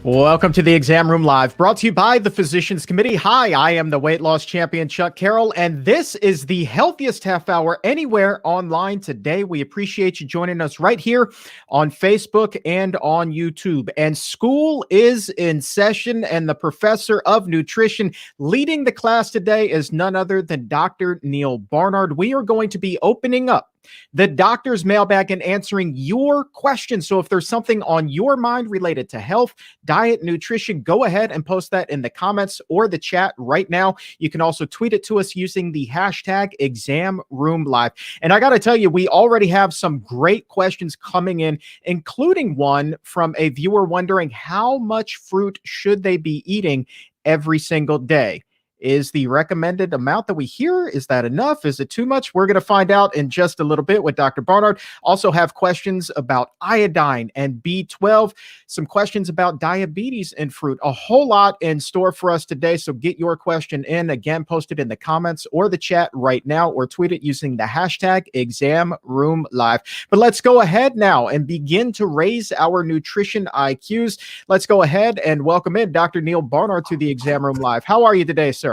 Welcome to the Exam Room Live, brought to you by the Physicians Committee. Hi, I am the weight loss champion, Chuck Carroll, and this is the healthiest half hour anywhere online today. We appreciate you joining us right here on Facebook and on YouTube. And school is in session, and the professor of nutrition leading the class today is none other than Dr. Neal Barnard. We are going to be opening up the doctor's mailbag and answering your questions. So if there's something on your mind related to health, diet, nutrition, go ahead and post that in the comments or the chat right now. You can also tweet it to us using the hashtag ExamRoomLive. And I got to tell you, we already have some great questions coming in, including one from a viewer wondering how much fruit should they be eating every single day. Is the recommended amount that we hear, is that enough? Is it too much? We're going to find out in just a little bit with Dr. Barnard. Also have questions about iodine and B12, some questions about diabetes and fruit, a whole lot in store for us today. So get your question in. Again, post it in the comments or the chat right now, or tweet it using the hashtag ExamRoomLive. But let's go ahead now and begin to raise our nutrition IQs. Let's go ahead and welcome in Dr. Neal Barnard to the Exam Room Live. How are you today, sir?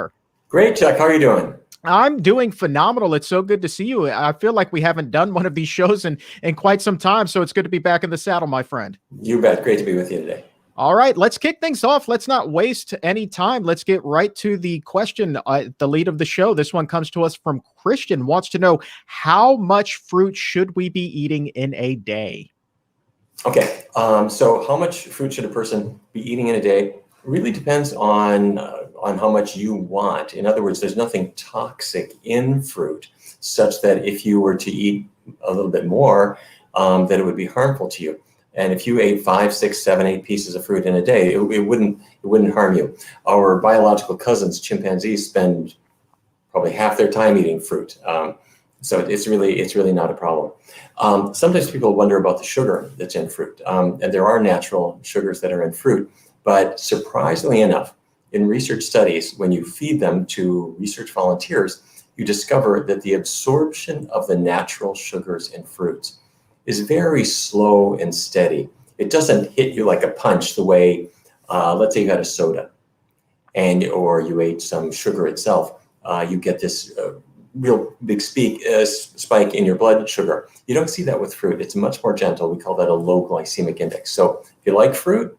Great, Chuck. How are you doing? I'm doing phenomenal. It's so good to see you. I feel like we haven't done one of these shows in quite some time, so it's good to be back in the saddle, my friend. You bet. Great to be with you today. All right, let's kick things off. Let's not waste any time. Let's get right to the question, the lead of the show. This one comes to us from Christian, wants to know, how much fruit should we be eating in a day? Okay, so how much fruit should a person be eating in a day? Really depends on how much you want. In other words, there's nothing toxic in fruit such that if you were to eat a little bit more, that it would be harmful to you. And if you ate 5, 6, 7, 8 pieces of fruit in a day, it wouldn't harm you. Our biological cousins, chimpanzees, spend probably half their time eating fruit. So it's really not a problem. Sometimes people wonder about the sugar that's in fruit, and there are natural sugars that are in fruit. But surprisingly enough, in research studies, when you feed them to research volunteers, you discover that the absorption of the natural sugars in fruits is very slow and steady. It doesn't hit you like a punch the way, let's say you had a soda or you ate some sugar itself. You get this real big spike in your blood sugar. You don't see that with fruit. It's much more gentle. We call that a low glycemic index. So if you like fruit,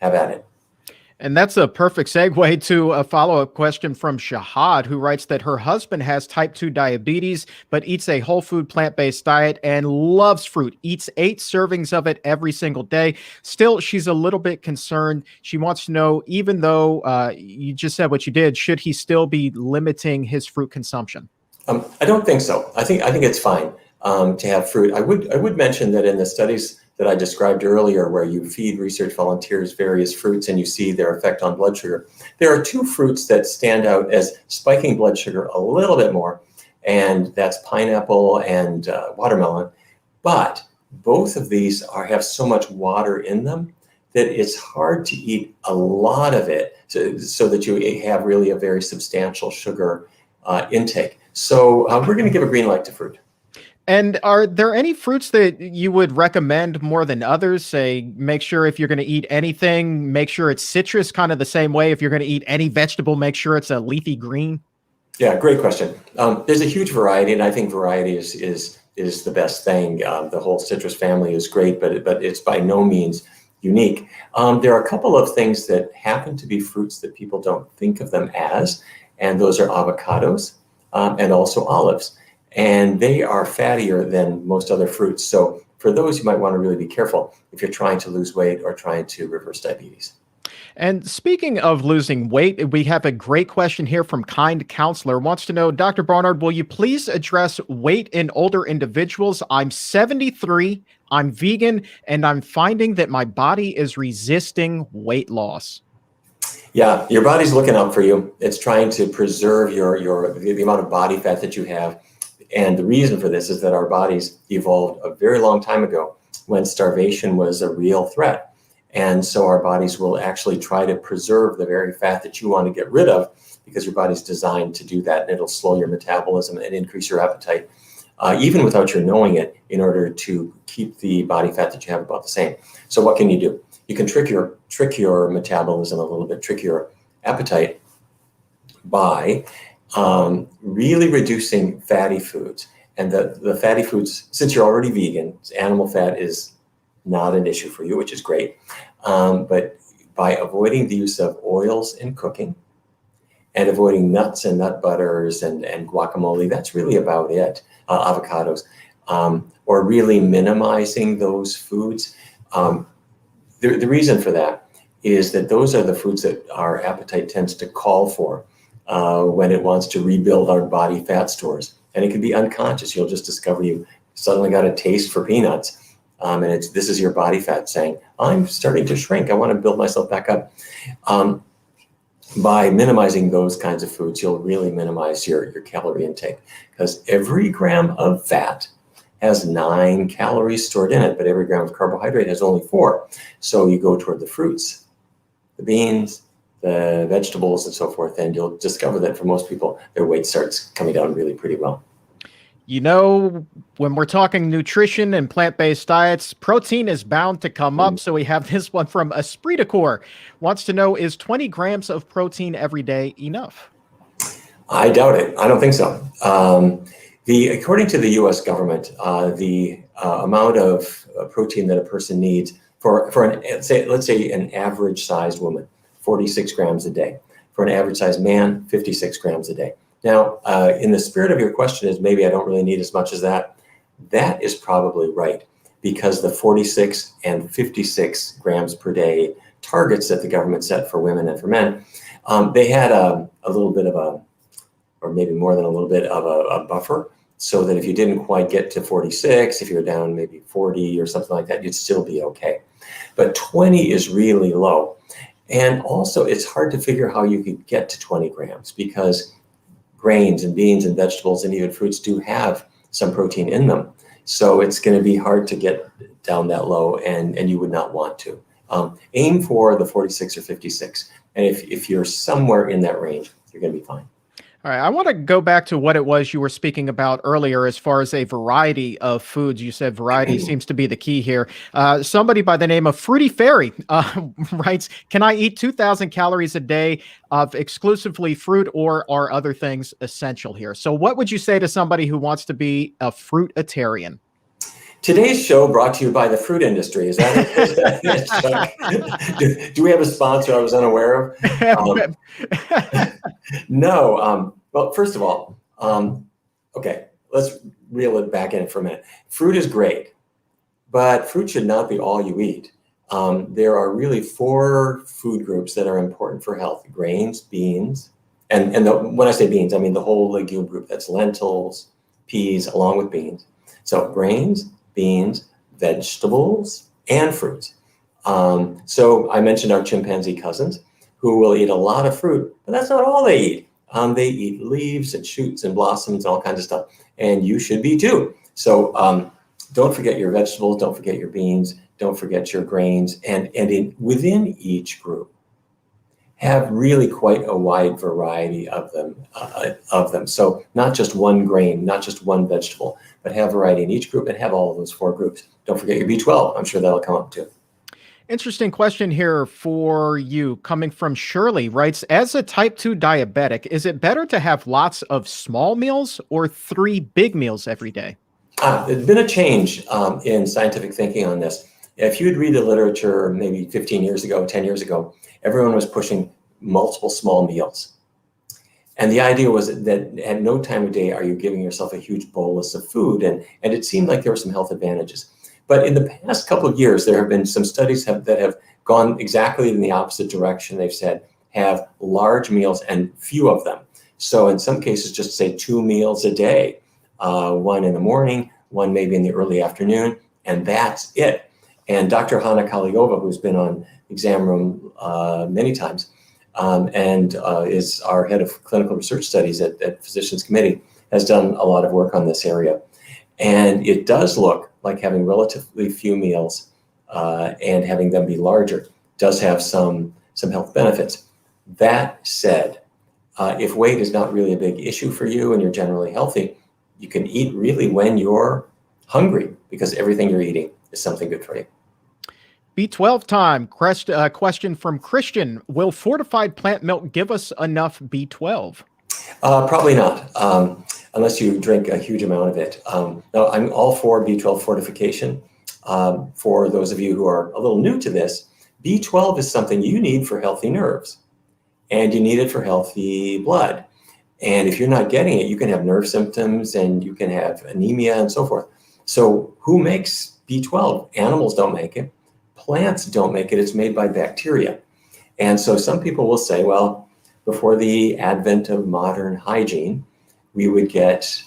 have at it. And that's a perfect segue to a follow-up question from Shahad, who writes that her husband has type 2 diabetes, but eats a whole food plant-based diet and loves fruit, eats 8 servings of it every single day. Still, she's a little bit concerned. She wants to know, even though you just said what you did, should he still be limiting his fruit consumption? I don't think so. I think it's fine to have fruit. I would mention that in the studies that I described earlier, where you feed research volunteers various fruits and you see their effect on blood sugar, there are 2 fruits that stand out as spiking blood sugar a little bit more, and that's pineapple and watermelon. But both of these have so much water in them that it's hard to eat a lot of it so that you have really a very substantial sugar intake. So we're going to give a green light to fruit. And are there any fruits that you would recommend more than others? Say, make sure if you're going to eat anything, make sure it's citrus, kind of the same way. If you're going to eat any vegetable, make sure it's a leafy green. Yeah, great question. There's a huge variety, and I think variety is the best thing. The whole citrus family is great, but it's by no means unique. There are a couple of things that happen to be fruits that people don't think of them as, and those are avocados and also olives. And they are fattier than most other fruits. So for those, you might want to really be careful if you're trying to lose weight or trying to reverse diabetes. And speaking of losing weight, we have a great question here from Kind Counselor. Wants to know, Dr. Barnard, will you please address weight in older individuals? I'm 73, I'm vegan, and I'm finding that my body is resisting weight loss. Yeah, your body's looking out for you. It's trying to preserve the amount of body fat that you have. And the reason for this is that our bodies evolved a very long time ago when starvation was a real threat. And so our bodies will actually try to preserve the very fat that you want to get rid of, because your body's designed to do that, and it'll slow your metabolism and increase your appetite, even without your knowing it, in order to keep the body fat that you have about the same. So what can you do? You can trick your metabolism a little bit, trick your appetite by really reducing fatty foods. And the fatty foods, since you're already vegan, animal fat is not an issue for you, which is great. But by avoiding the use of oils in cooking and avoiding nuts and nut butters and guacamole, that's really about it. Avocados, or really minimizing those foods. The reason for that is that those are the foods that our appetite tends to call for when it wants to rebuild our body fat stores. And it can be unconscious. You'll just discover you suddenly got a taste for peanuts. And this is your body fat saying, I'm starting to shrink. I want to build myself back up. By minimizing those kinds of foods, you'll really minimize your calorie intake, because every gram of fat has 9 calories stored in it, but every gram of carbohydrate has only 4. So you go toward the fruits, the beans, the vegetables, and so forth, and you'll discover that for most people, their weight starts coming down really pretty well. You know, when we're talking nutrition and plant-based diets, protein is bound to come up. So we have this one from Esprit de Corps. Wants to know, is 20 grams of protein every day enough? I doubt it. I don't think so. According to the U.S. government, the amount of protein that a person needs let's say an average-sized woman, 46 grams a day. For an average-sized man, 56 grams a day. Now, in the spirit of your question is maybe I don't really need as much as that. That is probably right, because the 46 and 56 grams per day targets that the government set for women and for men, they had a little bit of or maybe more than a little bit of a buffer, so that if you didn't quite get to 46, if you're down maybe 40 or something like that, you'd still be okay. But 20 is really low. And also, it's hard to figure how you could get to 20 grams, because grains and beans and vegetables and even fruits do have some protein in them. So it's going to be hard to get down that low, and you would not want to. Aim for the 46 or 56. And if you're somewhere in that range, you're going to be fine. All right, I want to go back to what it was you were speaking about earlier as far as a variety of foods. You said variety seems to be the key here. Somebody by the name of Fruity Fairy writes, can I eat 2,000 calories a day of exclusively fruit, or are other things essential here? So what would you say to somebody who wants to be a fruitarian? Today's show brought to you by the fruit industry. Is that it? Do we have a sponsor I was unaware of? No. Well, first of all, okay, let's reel it back in for a minute. Fruit is great, but fruit should not be all you eat. There are really 4 food groups that are important for health: grains, beans, and when I say beans, I mean the whole legume group. That's lentils, peas, along with beans. So grains, beans, vegetables, and fruits. So I mentioned our chimpanzee cousins, who will eat a lot of fruit, but that's not all they eat. They eat leaves and shoots and blossoms, all kinds of stuff, and you should be too. So don't forget your vegetables, don't forget your beans, don't forget your grains, and within each group, have really quite a wide variety of them. So not just one grain, not just one vegetable, but have variety in each group, and have all of those 4 groups. Don't forget your B12. I'm sure that'll come up too. Interesting question here for you, coming from Shirley. Writes, as a type 2 diabetic, is it better to have lots of small meals or 3 big meals every day? There's been a change in scientific thinking on this. If you'd read the literature maybe 15 years ago, 10 years ago, everyone was pushing multiple small meals. And the idea was that at no time of day are you giving yourself a huge bolus of food. And it seemed like there were some health advantages. But in the past couple of years, there have been some studies that have gone exactly in the opposite direction. They've said have large meals and few of them. So in some cases, just say 2 meals a day, one in the morning, one maybe in the early afternoon, and that's it. And Dr. Hanna Kaliova, who's been on Exam Room many times, and is our head of clinical research studies at Physicians Committee, has done a lot of work on this area. And it does look like having relatively few meals and having them be larger does have some health benefits. That said, if weight is not really a big issue for you and you're generally healthy, you can eat really when you're hungry, because everything you're eating is something good for you. B12 time. Question from Christian. Will fortified plant milk give us enough B12? Probably not, unless you drink a huge amount of it. Now, I'm all for B12 fortification. For those of you who are a little new to this, B12 is something you need for healthy nerves, and you need it for healthy blood. And if you're not getting it, you can have nerve symptoms and you can have anemia and so forth. So who makes B12? Animals don't make it. Plants don't make it. It's made by bacteria. And so some people will say, well, before the advent of modern hygiene, we would get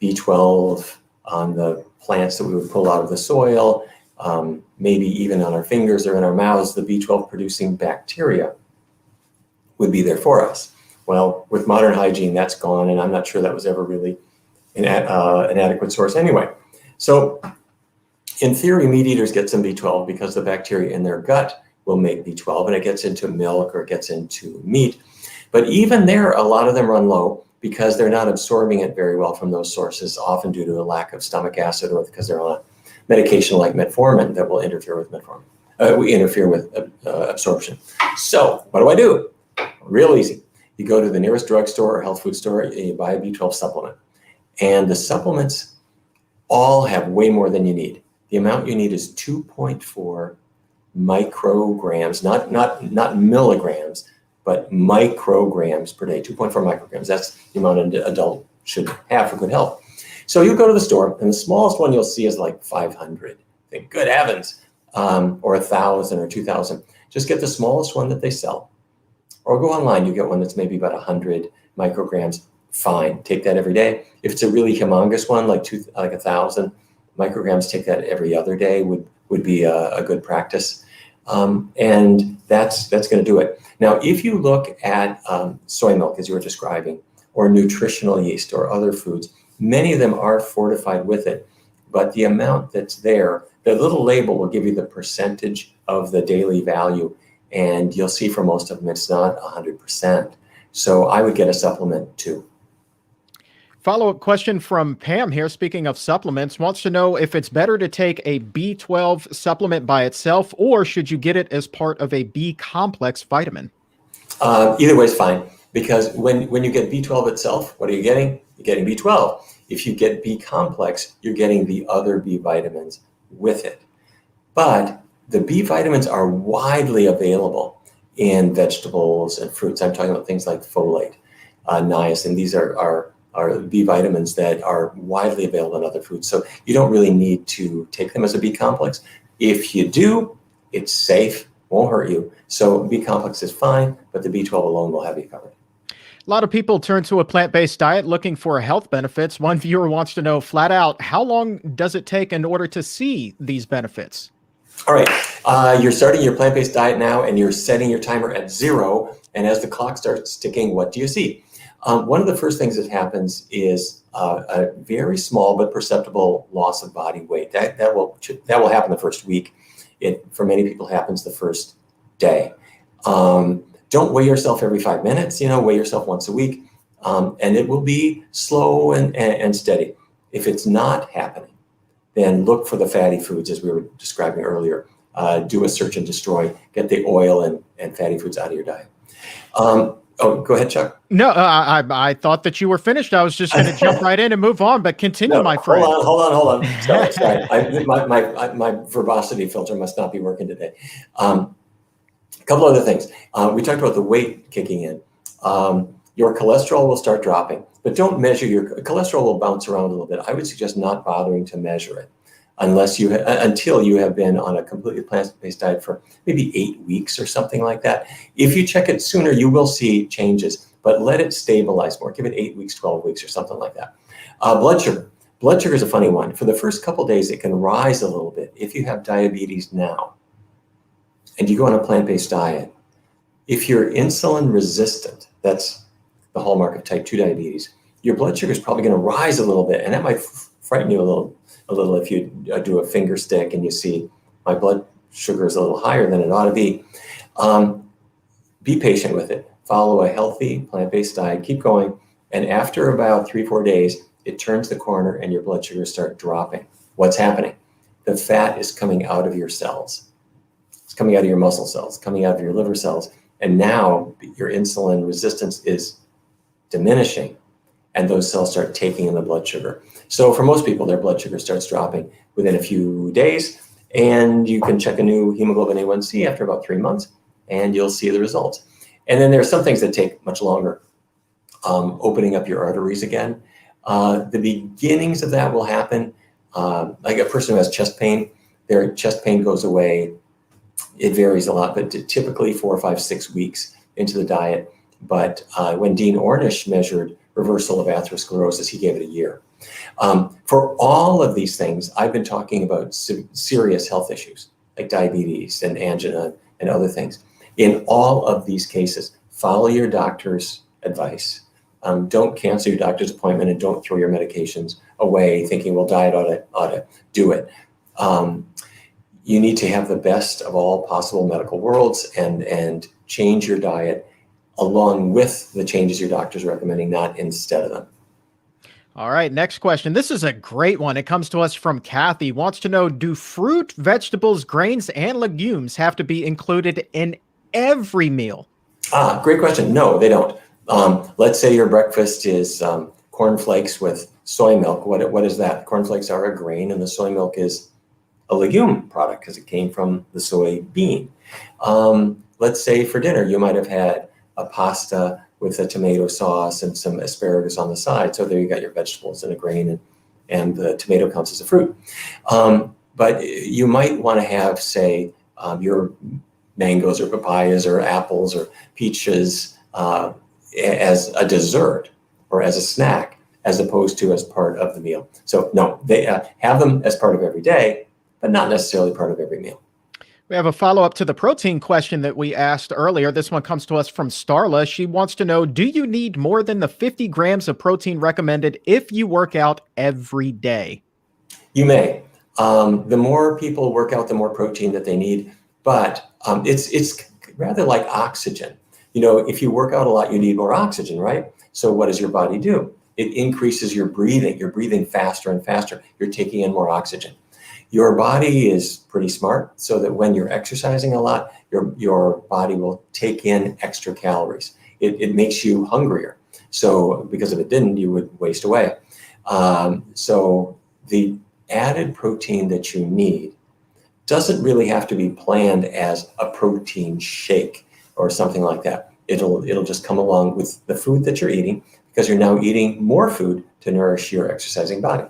B12 on the plants that we would pull out of the soil, maybe even on our fingers or in our mouths. The B12 producing bacteria would be there for us. Well, with modern hygiene, that's gone, and I'm not sure that was ever really an adequate source anyway. So in theory, meat eaters get some B12 because the bacteria in their gut will make B12, and it gets into milk or it gets into meat. But even there, a lot of them run low because they're not absorbing it very well from those sources, often due to a lack of stomach acid or because they're on a medication like metformin that will interfere with absorption. So what do? Real easy. You go to the nearest drugstore or health food store, and you buy a B12 supplement. And the supplements all have way more than you need. The amount you need is 2.4 micrograms, not milligrams, but micrograms per day, 2.4 micrograms. That's the amount an adult should have for good health. So you go to the store, and the smallest one you'll see is like 500. Think, good heavens, or 1,000 or 2,000. Just get the smallest one that they sell. Or go online, you get one that's maybe about 100 micrograms. Fine, take that every day. If it's a really humongous one, like 1,000 micrograms, take that every other day would be a good practice. And that's going to do it. Now, if you look at soy milk, as you were describing, or nutritional yeast or other foods, many of them are fortified with it. But the amount that's there, the little label will give you the percentage of the daily value. And you'll see for most of them, it's not 100%. So I would get a supplement too. Follow-up question from Pam here, speaking of supplements, wants to know if it's better to take a B12 supplement by itself, or should you get it as part of a B complex vitamin? Either way is fine, because when you get B12 itself, what are you getting? You're getting B12. If you get B complex, you're getting the other B vitamins with it. But the B vitamins are widely available in vegetables and fruits. I'm talking about things like folate, niacin. These are B vitamins that are widely available in other foods. So you don't really need to take them as a B complex. If you do, it's safe, won't hurt you. So B complex is fine, but the B12 alone will have you covered. A lot of people turn to a plant-based diet looking for health benefits. One viewer wants to know flat out, how long does it take in order to see these benefits? All right, you're starting your plant-based diet now, and you're setting your timer at 0. And as the clock starts ticking, what do you see? One of the first things that happens is a very small but perceptible loss of body weight. That will happen the first week. It, for many people, happens the first day. Don't weigh yourself every 5 minutes. Weigh yourself once a week, and it will be slow and steady. If it's not happening, then look for the fatty foods, as we were describing earlier. Do a search and destroy. Get the oil and fatty foods out of your diet. Oh, go ahead, Chuck. No, I thought that you were finished. I was just going to jump right in and move on, but continue, my friend. Hold on. Sorry. My verbosity filter must not be working today. A couple other things. We talked about the weight kicking in. Your cholesterol will start dropping, but don't measure your cholesterol will bounce around a little bit. I would suggest not bothering to measure it. until you have been on a completely plant-based diet for maybe 8 weeks or something like that. If you check it sooner, you will see changes, but let it stabilize more. Give it 8 weeks, 12 weeks, or something like that. Blood sugar. Blood sugar is a funny one. For the first couple days, it can rise a little bit. If you have diabetes now and you go on a plant-based diet, if you're insulin resistant, that's the hallmark of type 2 diabetes, your blood sugar is probably going to rise a little bit, and that might frighten you a little if you do a finger stick and you see my blood sugar is a little higher than it ought to be. Be patient with it. Follow a healthy plant-based diet. Keep going, and after about 3-4 days, it turns the corner and your blood sugars start dropping. What's happening? The fat is coming out of your cells. It's coming out of your muscle cells, coming out of your liver cells. And now your insulin resistance is diminishing, and those cells start taking in the blood sugar. So for most people, their blood sugar starts dropping within a few days, and you can check a new hemoglobin A1C after about 3 months, and you'll see the results. And then there are some things that take much longer. Opening up your arteries again. The beginnings of that will happen. Like a person who has chest pain, their chest pain goes away. It varies a lot, but typically 4, 5, 6 weeks into the diet. But when Dean Ornish measured reversal of atherosclerosis, he gave it a year. For all of these things, I've been talking about serious health issues like diabetes and angina and other things. In all of these cases, follow your doctor's advice. Don't cancel your doctor's appointment, and don't throw your medications away thinking, well, diet ought to do it. You need to have the best of all possible medical worlds and change your diet along with the changes your doctor's recommending, not instead of them. All right, next question. This is a great one. It comes to us from Kathy. Wants to know, do fruit, vegetables, grains, and legumes have to be included in every meal? Great question. No, they don't. Let's say your breakfast is cornflakes with soy milk. What is that? Cornflakes are a grain, and the soy milk is a legume product because it came from the soy bean. Let's say for dinner, you might have had a pasta with a tomato sauce and some asparagus on the side. So there you got your vegetables and a grain, and the tomato counts as a fruit. But you might want to have, say, your mangoes or papayas or apples or peaches as a dessert or as a snack, as opposed to as part of the meal. So no, they have them as part of every day, but not necessarily part of every meal. We have a follow-up to the protein question that we asked earlier. This one comes to us from Starla. She wants to know, do you need more than the 50 grams of protein recommended if you work out every day? You may. The more people work out, the more protein that they need, but it's rather like oxygen. You know, if you work out a lot, you need more oxygen, right? So what does your body do? It increases your breathing. You're breathing faster and faster. You're taking in more oxygen. Your body is pretty smart, so that when you're exercising a lot, your body will take in extra calories. It makes you hungrier. So because if it didn't, you would waste away. So the added protein that you need doesn't really have to be planned as a protein shake or something like that. It'll just come along with the food that you're eating, because you're now eating more food to nourish your exercising body.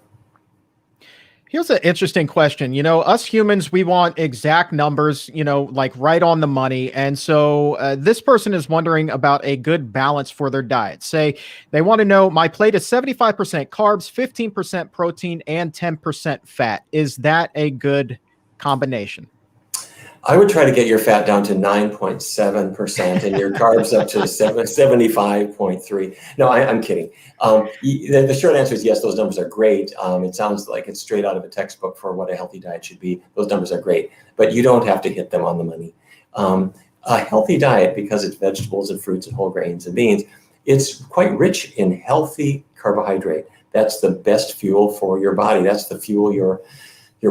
Here's an interesting question. You know, us humans, we want exact numbers, you know, like right on the money. And so this person is wondering about a good balance for their diet. Say they want to know, my plate is 75% carbs, 15% protein, and 10% fat. Is that a good combination? I would try to get your fat down to 9.7% and your carbs up to 75.3. No, I'm kidding. The short answer is yes, those numbers are great. It sounds like it's straight out of a textbook for what a healthy diet should be. Those numbers are great, but you don't have to hit them on the money. A healthy diet, because it's vegetables and fruits and whole grains and beans, it's quite rich in healthy carbohydrate. That's the best fuel for your body. That's the fuel your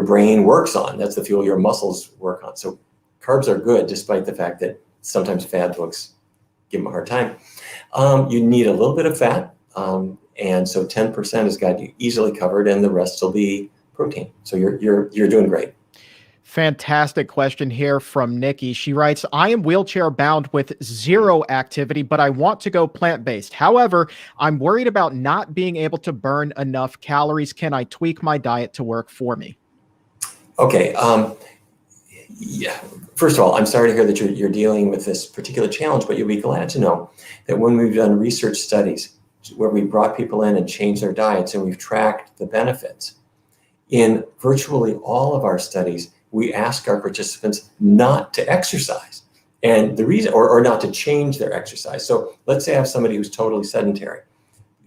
brain works on. That's the fuel your muscles work on. So carbs are good, despite the fact that sometimes fad books give them a hard time. You need a little bit of fat. And so 10% has got you easily covered, and the rest will be protein. So you're doing great. Fantastic question here from Nikki. She writes, I am wheelchair bound with zero activity, but I want to go plant-based. However, I'm worried about not being able to burn enough calories. Can I tweak my diet to work for me? Okay. Yeah. First of all, I'm sorry to hear that you're dealing with this particular challenge, but you'll be glad to know that when we've done research studies where we brought people in and changed their diets and we've tracked the benefits, in virtually all of our studies, we ask our participants not to exercise. And the reason, or not to change their exercise. So let's say I have somebody who's totally sedentary.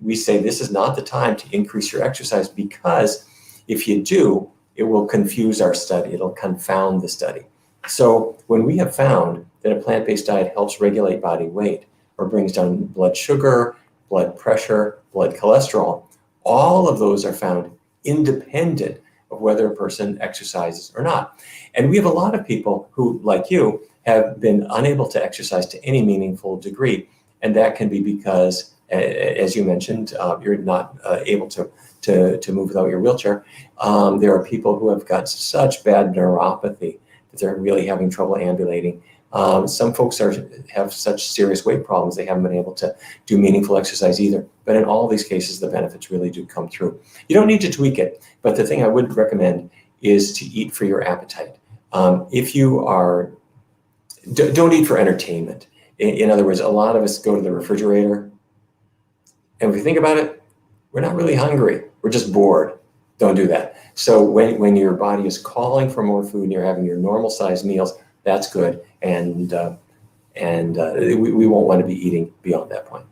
We say this is not the time to increase your exercise, because if you do, it will confuse our study. It'll confound the study. So when we have found that a plant-based diet helps regulate body weight or brings down blood sugar, blood pressure, blood cholesterol, all of those are found independent of whether a person exercises or not. And we have a lot of people who, like you, have been unable to exercise to any meaningful degree. And that can be because, as you mentioned, you're not able to move without your wheelchair. There are people who have got such bad neuropathy that they're really having trouble ambulating. Some folks have such serious weight problems, they haven't been able to do meaningful exercise either. But in all these cases, the benefits really do come through. You don't need to tweak it, but the thing I would recommend is to eat for your appetite. If you are, don't eat for entertainment. In other words, a lot of us go to the refrigerator, and if you think about it, we're not really hungry, we're just bored. Don't do that. So when your body is calling for more food and you're having your normal sized meals, that's good. And we won't want to be eating beyond that point.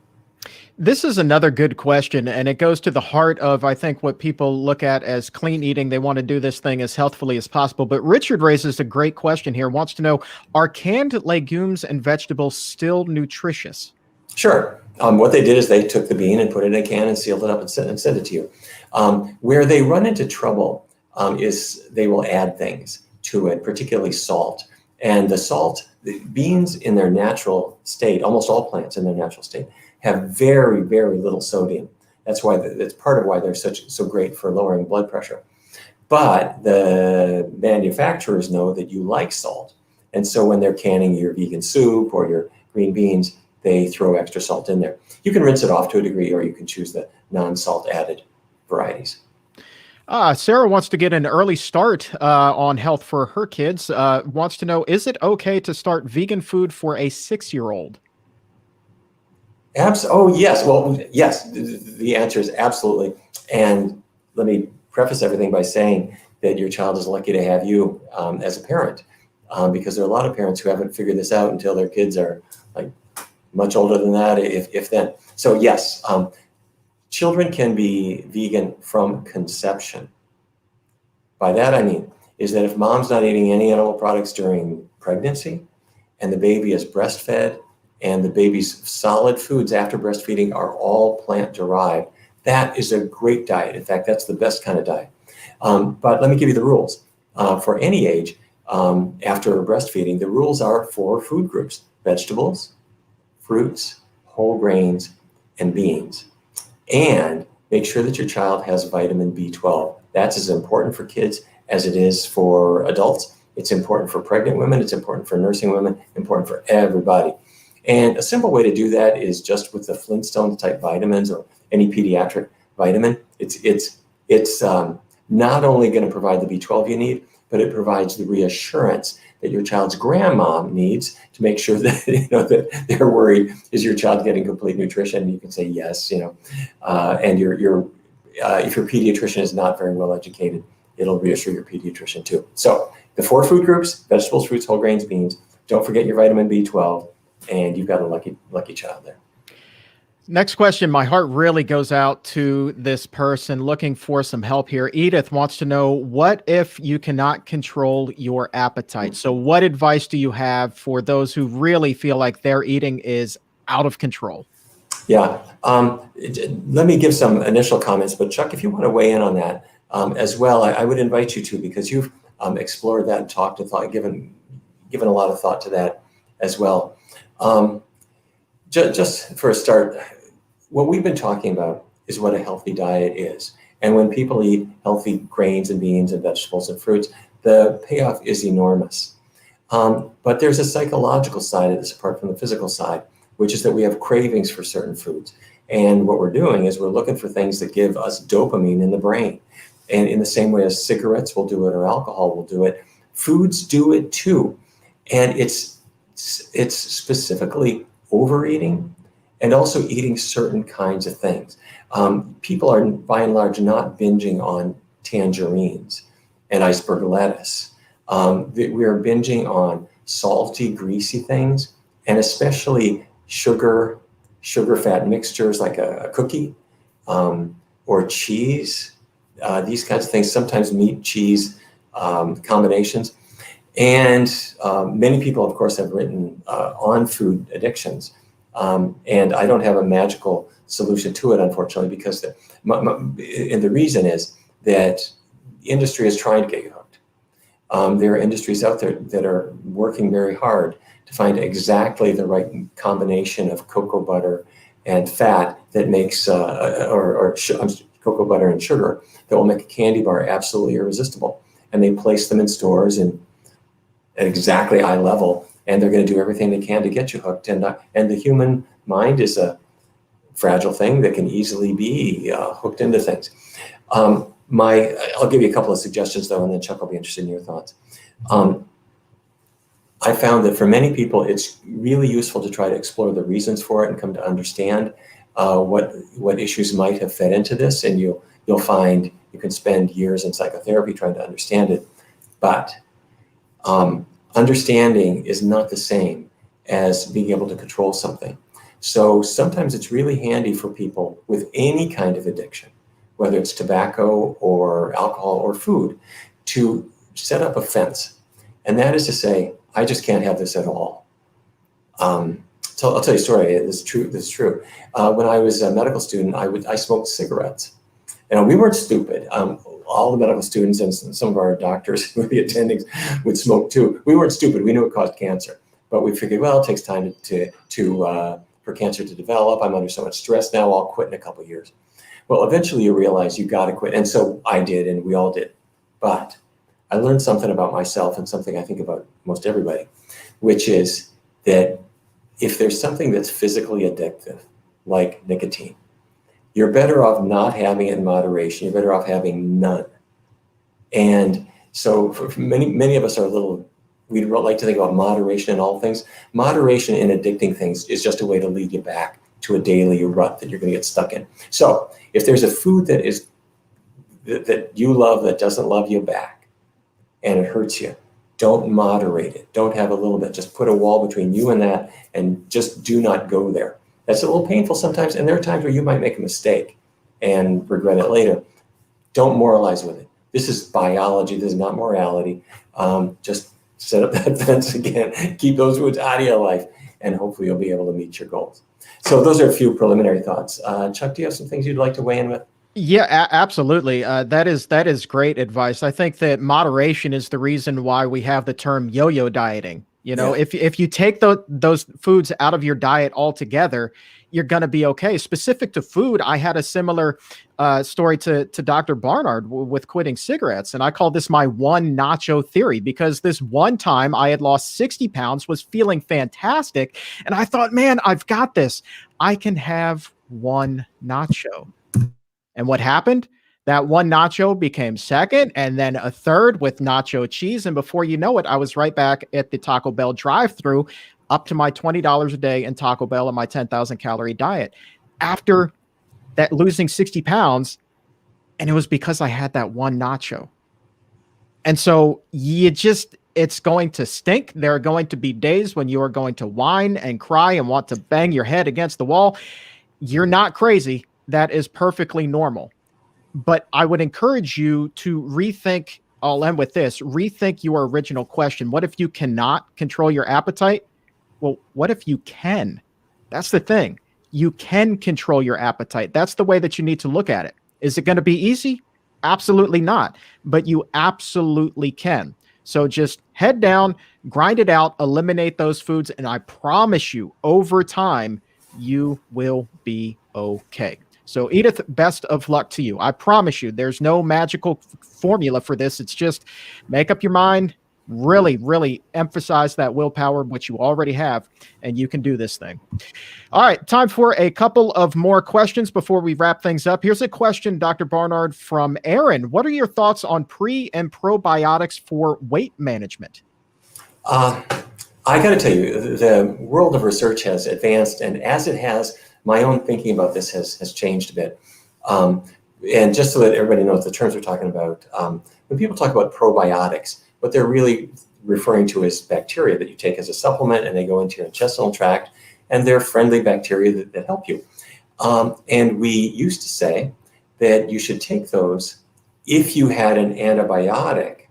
This is another good question, and it goes to the heart of, I think, what people look at as clean eating. They want to do this thing as healthfully as possible. But Richard raises a great question here, wants to know, are canned legumes and vegetables still nutritious? Sure. What they did is they took the bean and put it in a can and sealed it up and sent it to you. Where they run into trouble is they will add things to it, particularly salt. And the beans in their natural state, almost all plants in their natural state, have very, very little sodium. That's part of why they're so great for lowering blood pressure. But the manufacturers know that you like salt. And so when they're canning your vegan soup or your green beans, they throw extra salt in there. You can rinse it off to a degree, or you can choose the non-salt added varieties. Sarah wants to get an early start on health for her kids. Wants to know, is it okay to start vegan food for a 6-year-old? Oh, yes. Well, yes, the answer is absolutely. And let me preface everything by saying that your child is lucky to have you as a parent, because there are a lot of parents who haven't figured this out until their kids are like much older than that, if then. So yes, children can be vegan from conception. By that I mean is that if mom's not eating any animal products during pregnancy, and the baby is breastfed, and the baby's solid foods after breastfeeding are all plant-derived, that is a great diet. In fact, that's the best kind of diet. But let me give you the rules. For any age, after breastfeeding, the rules are 4 food groups: vegetables, fruits, whole grains, and beans. And make sure that your child has vitamin B12. That's as important for kids as it is for adults. It's important for pregnant women. It's important for nursing women, important for everybody. And a simple way to do that is just with the Flintstone type vitamins or any pediatric vitamin. It's not only going to provide the B12 you need, but it provides the reassurance that your child's grandma needs to make sure that that they're worried, is your child getting complete nutrition? You can say yes, and if your pediatrician is not very well educated, it'll reassure your pediatrician too. So the 4 food groups: vegetables, fruits, whole grains, beans. Don't forget your vitamin B12, and you've got a lucky child there. Next question. My heart really goes out to this person looking for some help here. Edith wants to know, what if you cannot control your appetite? So what advice do you have for those who really feel like their eating is out of control? Yeah. Let me give some initial comments, but Chuck, if you want to weigh in on that as well, I would invite you to, because you've explored that and given a lot of thought to that as well. Just for a start, what we've been talking about is what a healthy diet is. And when people eat healthy grains and beans and vegetables and fruits, the payoff is enormous. But there's a psychological side of this apart from the physical side, which is that we have cravings for certain foods. And what we're doing is we're looking for things that give us dopamine in the brain. And in the same way as cigarettes will do it or alcohol will do it, foods do it too. And it's specifically overeating and also eating certain kinds of things. People are, by and large, not binging on tangerines and iceberg lettuce. We are binging on salty, greasy things, and especially sugar fat mixtures like a cookie or cheese, these kinds of things, sometimes meat, cheese combinations. And many people, of course, have written on food addictions. And I don't have a magical solution to it, unfortunately, because and the reason is that the industry is trying to get you hooked. There are industries out there that are working very hard to find exactly the right combination of cocoa butter and fat that makes, cocoa butter and sugar that will make a candy bar absolutely irresistible. And they place them in stores and at exactly eye level, and they're going to do everything they can to get you hooked. And the human mind is a fragile thing that can easily be hooked into things. I'll give you a couple of suggestions though, and then Chuck will be interested in your thoughts. I found that for many people, it's really useful to try to explore the reasons for it and come to understand what issues might have fed into this. And you'll find you can spend years in psychotherapy trying to understand it. But understanding is not the same as being able to control something. So sometimes it's really handy for people with any kind of addiction, whether it's tobacco or alcohol or food, to set up a fence. And that is to say, I just can't have this at all. So I'll tell you a story. This is true. When I was a medical student, I smoked cigarettes. And we weren't stupid. All the medical students and some of our doctors who were the attendings would smoke too. We weren't stupid. We knew it caused cancer. But we figured, well, it takes time for cancer to develop. I'm under so much stress now, I'll quit in a couple of years. Well, eventually you realize you got to quit. And so I did, and we all did. But I learned something about myself and something I think about most everybody, which is that if there's something that's physically addictive, like nicotine, you're better off not having it in moderation. You're better off having none. And so for many of us are we'd like to think about moderation in all things. Moderation in addicting things is just a way to lead you back to a daily rut that you're going to get stuck in. So if there's a food that you love that doesn't love you back and it hurts you, don't moderate it. Don't have a little bit. Just put a wall between you and that, and just do not go there. That's a little painful sometimes, and there are times where you might make a mistake and regret it later. Don't moralize with it. This is biology. This is not morality. Just set up that fence again. Keep those foods out of your life, and hopefully you'll be able to meet your goals. So those are a few preliminary thoughts. Chuck, do you have some things you'd like to weigh in with? Yeah, absolutely. That is great advice. I think that moderation is the reason why we have the term yo-yo dieting. You know, Yeah. if you take those foods out of your diet altogether, you're going to be okay. Specific to food, I had a similar story to Dr. Barnard with quitting cigarettes. And I call this my one nacho theory, because this one time I had lost 60 pounds, was feeling fantastic. And I thought, man, I've got this. I can have one nacho. And what happened? That one nacho became second, and then a third with nacho cheese. And before you know it, I was right back at the Taco Bell drive-thru, up to my $20 a day in Taco Bell and my 10,000 calorie diet. After that, losing 60 pounds, and it was because I had that one nacho. And so it's going to stink. There are going to be days when you are going to whine and cry and want to bang your head against the wall. You're not crazy. That is perfectly normal. But I would encourage you to rethink. I'll end with this. Rethink your original question. What if you cannot control your appetite? Well, what if you can? That's the thing. You can control your appetite. That's the way that you need to look at it. Is it going to be easy? Absolutely not. But you absolutely can. So just head down, grind it out, eliminate those foods, and I promise you, over time, you will be okay. So Edith, best of luck to you. I promise you, there's no magical formula for this. It's just make up your mind, really, really emphasize that willpower, which you already have, and you can do this thing. All right, time for a couple of more questions before we wrap things up. Here's a question, Dr. Barnard, from Aaron. What are your thoughts on pre and probiotics for weight management? I got to tell you, the world of research has advanced, and as it has, my own thinking about this has changed a bit. And just to let everybody know the terms we're talking about, when people talk about probiotics, what they're really referring to is bacteria that you take as a supplement, and they go into your intestinal tract, and they're friendly bacteria that help you. And we used to say that you should take those if you had an antibiotic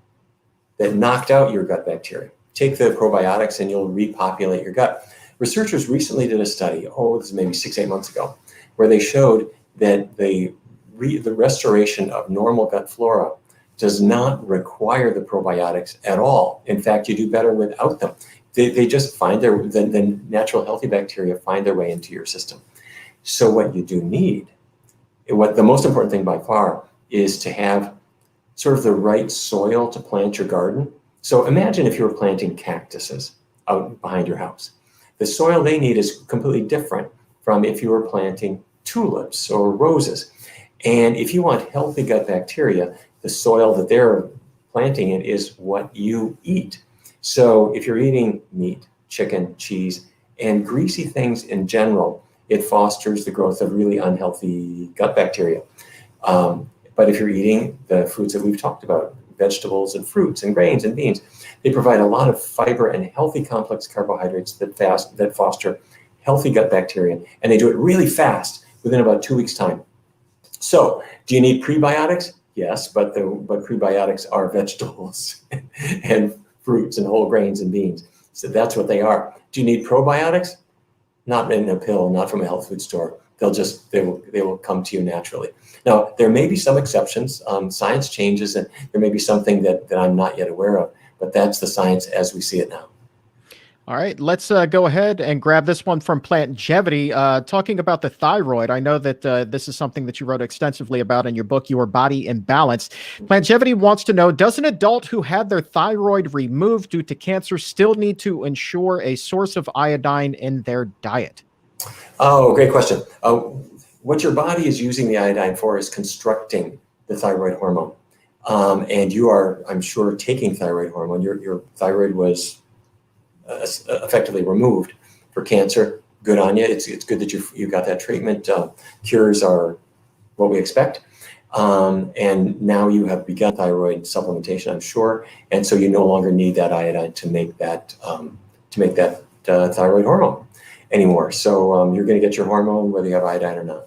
that knocked out your gut bacteria. Take the probiotics and you'll repopulate your gut. Researchers recently did a study, this is maybe 6-8 months ago, where they showed that the restoration of normal gut flora does not require the probiotics at all. In fact, you do better without them. They just find the natural healthy bacteria find their way into your system. So what you do need, what the most important thing by far, is to have sort of the right soil to plant your garden. So imagine if you were planting cactuses out behind your house. The soil they need is completely different from if you were planting tulips or roses. And if you want healthy gut bacteria, the soil that they're planting in is what you eat. So if you're eating meat, chicken, cheese, and greasy things in general, it fosters the growth of really unhealthy gut bacteria. But if you're eating the foods that we've talked about, vegetables and fruits and grains and beans, they provide a lot of fiber and healthy complex carbohydrates that foster healthy gut bacteria, and they do it really fast within about 2 weeks' time. So, do you need prebiotics? Yes, but prebiotics are vegetables and fruits and whole grains and beans. So that's what they are. Do you need probiotics? Not in a pill, not from a health food store. They will come to you naturally. Now, there may be some exceptions. Science changes, and there may be something that I'm not yet aware of, but that's the science as we see it now. All right, let's go ahead and grab this one from Plantgevity, talking about the thyroid. I know that this is something that you wrote extensively about in your book, Your Body in Balance. Plantgevity wants to know, does an adult who had their thyroid removed due to cancer still need to ensure a source of iodine in their diet? Oh, great question. What your body is using the iodine for is constructing the thyroid hormone. And you are, I'm sure, taking thyroid hormone. Your thyroid was effectively removed for cancer. Good on you. It's good that you got that treatment. Cures are what we expect. And now you have begun thyroid supplementation, I'm sure. And so you no longer need that iodine to make that thyroid hormone anymore. So you're going to get your hormone whether you have iodine or not.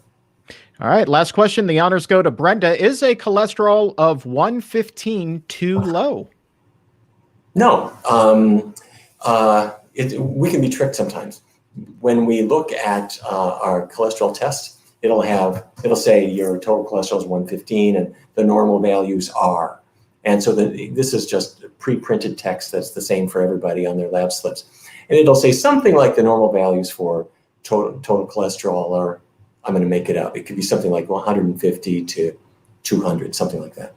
All right, last question. The honors go to Brenda. Is a cholesterol of 115 too low? No. We can be tricked sometimes. When we look at our cholesterol test, it'll say your total cholesterol is 115 and the normal values are. And so this is just pre-printed text that's the same for everybody on their lab slips. And it'll say something like the normal values for total cholesterol, or I'm going to make it up. It could be something like 150 to 200, something like that.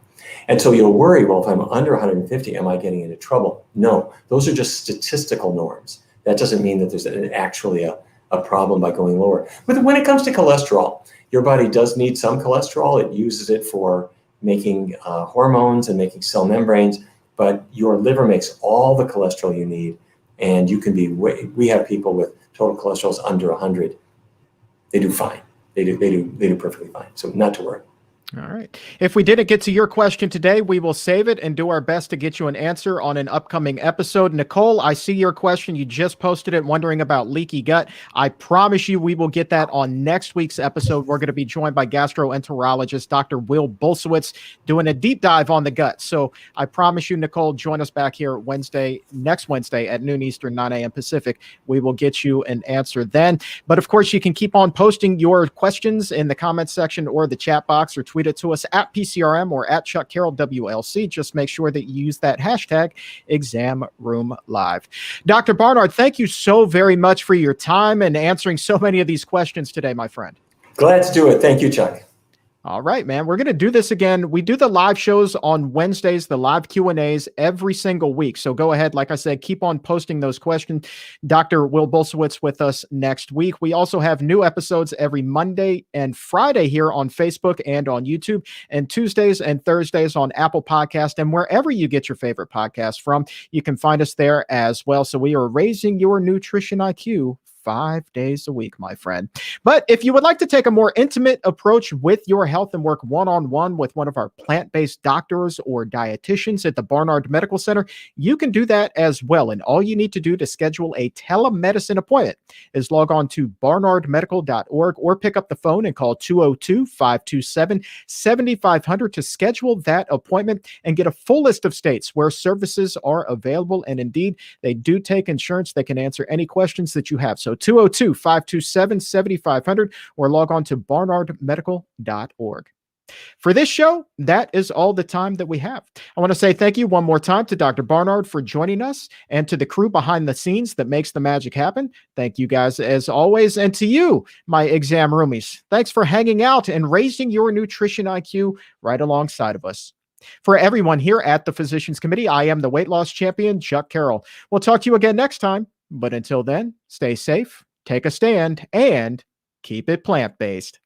And so you'll worry, well, if I'm under 150, am I getting into trouble? No, those are just statistical norms. That doesn't mean that there's actually a problem by going lower. But when it comes to cholesterol, your body does need some cholesterol. It uses it for making hormones and making cell membranes, but your liver makes all the cholesterol you need. And you can we have people with total cholesterols under 100. They do fine. They do perfectly fine. So not to worry. All right. If we didn't get to your question today, we will save it and do our best to get you an answer on an upcoming episode. Nicole, I see your question. You just posted it, wondering about leaky gut. I promise you we will get that on next week's episode. We're going to be joined by gastroenterologist Dr. Will Bulsiewicz doing a deep dive on the gut. So I promise you, Nicole, join us back here next Wednesday at noon Eastern, 9 a.m. Pacific. We will get you an answer then. But of course, you can keep on posting your questions in the comments section or the chat box, or tweet it to us at PCRM or at Chuck Carroll WLC. Just make sure that you use that hashtag ExamRoomLive. Dr. Barnard, thank you so very much for your time and answering so many of these questions today, my friend. Glad to do it. Thank you, Chuck. All right, man. We're going to do this again. We do the live shows on Wednesdays, the live Q&As every single week. So go ahead, like I said, keep on posting those questions. Dr. Will Bolsowitz with us next week. We also have new episodes every Monday and Friday here on Facebook and on YouTube, and Tuesdays and Thursdays on Apple Podcast and wherever you get your favorite podcast from. You can find us there as well. So we are raising your nutrition IQ 5 days a week, my friend. But if you would like to take a more intimate approach with your health and work one-on-one with one of our plant-based doctors or dietitians at the Barnard Medical Center, you can do that as well. And all you need to do to schedule a telemedicine appointment is log on to barnardmedical.org or pick up the phone and call 202-527-7500 to schedule that appointment and get a full list of states where services are available. And indeed, they do take insurance. They can answer any questions that you have. So 202-527-7500 or log on to barnardmedical.org. For this show, that is all the time that we have. I want to say thank you one more time to Dr. Barnard for joining us and to the crew behind the scenes that makes the magic happen. Thank you guys as always. And to you, my exam roomies, thanks for hanging out and raising your nutrition IQ right alongside of us. For everyone here at the Physicians Committee, I am the weight loss champion, Chuck Carroll. We'll talk to you again next time. But until then, stay safe, take a stand, and keep it plant-based.